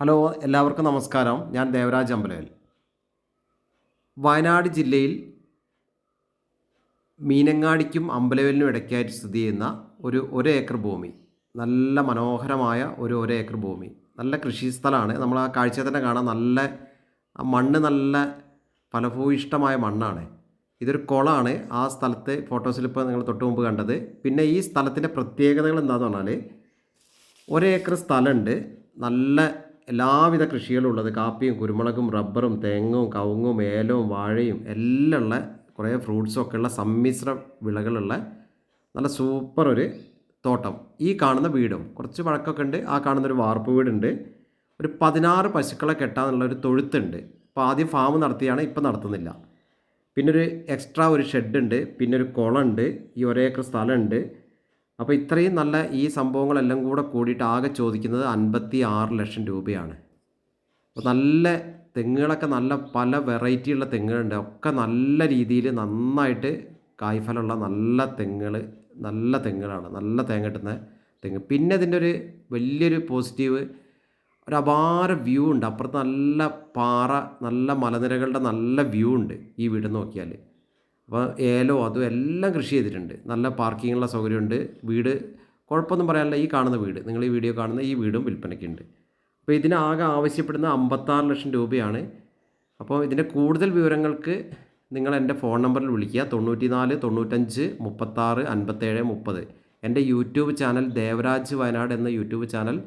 Hello, എല്ലാവർക്കും നമസ്കാരം. ഞാൻ ദേവരാജ് അമ്പലവേൽ. വയനാട് ജില്ലയിൽ മീനങ്ങാടിക്കും അമ്പലവേലിനും ഇടയ്ക്കായിട്ട് സ്ഥിതി ചെയ്യുന്ന ഒരു ഏക്കർ ഭൂമി, നല്ല മനോഹരമായ ഒരു ഏക്കർ ഭൂമി, നല്ല കൃഷി സ്ഥലമാണ്. നമ്മൾ ആ കാഴ്ച തന്നെ കാണാൻ നല്ല മണ്ണ്, നല്ല ഫലഭൂയിഷ്ടമായ മണ്ണാണ്. ഇതൊരു കുളമാണ്. ആ സ്ഥലത്ത് ഫോട്ടോസിൽ ഇപ്പോൾ നിങ്ങൾ തൊട്ട് മുമ്പ് കണ്ടത്. പിന്നെ ഈ സ്ഥലത്തിൻ്റെ പ്രത്യേകതകൾ എന്താണെന്ന് പറഞ്ഞാൽ, ഒരേക്കർ സ്ഥലമുണ്ട്, നല്ല എല്ലാവിധ കൃഷികളും ഉള്ളത്. കാപ്പിയും കുരുമുളകും റബ്ബറും തെങ്ങും കവുങ്ങും ഏലവും വാഴയും എല്ലാം ഉള്ള, കുറേ ഫ്രൂട്ട്സും ഒക്കെ ഉള്ള സമ്മിശ്ര വിളകളുള്ള നല്ല സൂപ്പർ ഒരു തോട്ടം. ഈ കാണുന്ന വീടും കുറച്ച് പഴക്കമൊക്കെ ഉണ്ട്. ആ കാണുന്നൊരു വാർപ്പ് വീടുണ്ട്. ഒരു 16 പശുക്കളെ കെട്ടാനുള്ള ഒരു തൊഴുത്തുണ്ട്. അപ്പോൾ ആദ്യം ഫാം നടത്തിയാണ്, ഇപ്പം നടത്തുന്നില്ല. പിന്നെ ഒരു എക്സ്ട്രാ ഒരു ഷെഡുണ്ട്. പിന്നെ ഒരു കുളമുണ്ട്. ഈ ഒരേക്കർ സ്ഥലമുണ്ട്. അപ്പോൾ ഇത്രയും നല്ല ഈ സംഭവങ്ങളെല്ലാം കൂടെ കൂടിയിട്ട് ആകെ ചോദിക്കുന്നത് 56 ലക്ഷം രൂപയാണ്. അപ്പോൾ നല്ല തെങ്ങുകളൊക്കെ, നല്ല പല വെറൈറ്റിയുള്ള തെങ്ങുകളുണ്ട്. ഒക്കെ നല്ല രീതിയിൽ നന്നായിട്ട് കായ്ഫലമുള്ള നല്ല തെങ്ങുകൾ, നല്ല തെങ്ങുകളാണ്, നല്ല തേങ്ങ കിട്ടുന്ന തെങ്ങ്. പിന്നെ ഇതിൻ്റെ ഒരു വലിയൊരു പോസിറ്റീവ്, ഒരു അപാര വ്യൂ ഉണ്ട്. അപ്പുറത്ത് നല്ല പാറ, നല്ല മലനിരകളുടെ നല്ല വ്യൂ ഉണ്ട് ഈ വീട് നോക്കിയാൽ. അപ്പോൾ ഏലോ അതും എല്ലാം കൃഷി ചെയ്തിട്ടുണ്ട്. നല്ല പാർക്കിങ്ങുള്ള സൗകര്യമുണ്ട്. വീട് കുഴപ്പമൊന്നും പറയാനില്ല. ഈ കാണുന്ന വീട്, നിങ്ങൾ ഈ വീഡിയോ കാണുന്ന ഈ വീടും വിൽപ്പനയ്ക്കുണ്ട്. അപ്പോൾ ഇതിനാകെ ആവശ്യപ്പെടുന്ന 56 ലക്ഷം രൂപയാണ്. അപ്പോൾ ഇതിൻ്റെ കൂടുതൽ വിവരങ്ങൾക്ക് നിങ്ങൾ എൻ്റെ ഫോൺ നമ്പറിൽ വിളിക്കുക, 94 95 36 57 30. എൻ്റെ യൂട്യൂബ് ചാനൽ ദേവരാജ് വയനാട് എന്ന യൂട്യൂബ് ചാനൽ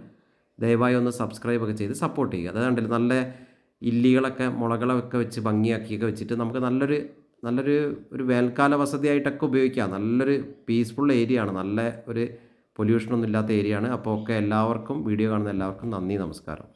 ദയവായി ഒന്ന് സബ്സ്ക്രൈബ് ഒക്കെ ചെയ്ത് സപ്പോർട്ട് ചെയ്യുക. അത് കണ്ടില്ല, നല്ല ഇല്ലികളൊക്കെ മുളകളൊക്കെ വെച്ച് ഭംഗിയാക്കിയൊക്കെ വെച്ചിട്ട് നമുക്ക് നല്ലൊരു വേനൽക്കാല വസതിയായിട്ടൊക്കെ ഉപയോഗിക്കാം. നല്ലൊരു പീസ്ഫുൾ ഏരിയ ആണ്, നല്ല ഒരു പൊല്യൂഷനൊന്നും ഇല്ലാത്ത ഏരിയ ആണ്. അപ്പോൾ ഒക്കെ എല്ലാവർക്കും, വീഡിയോ കാണുന്ന എല്ലാവർക്കും നന്ദി, നമസ്കാരം.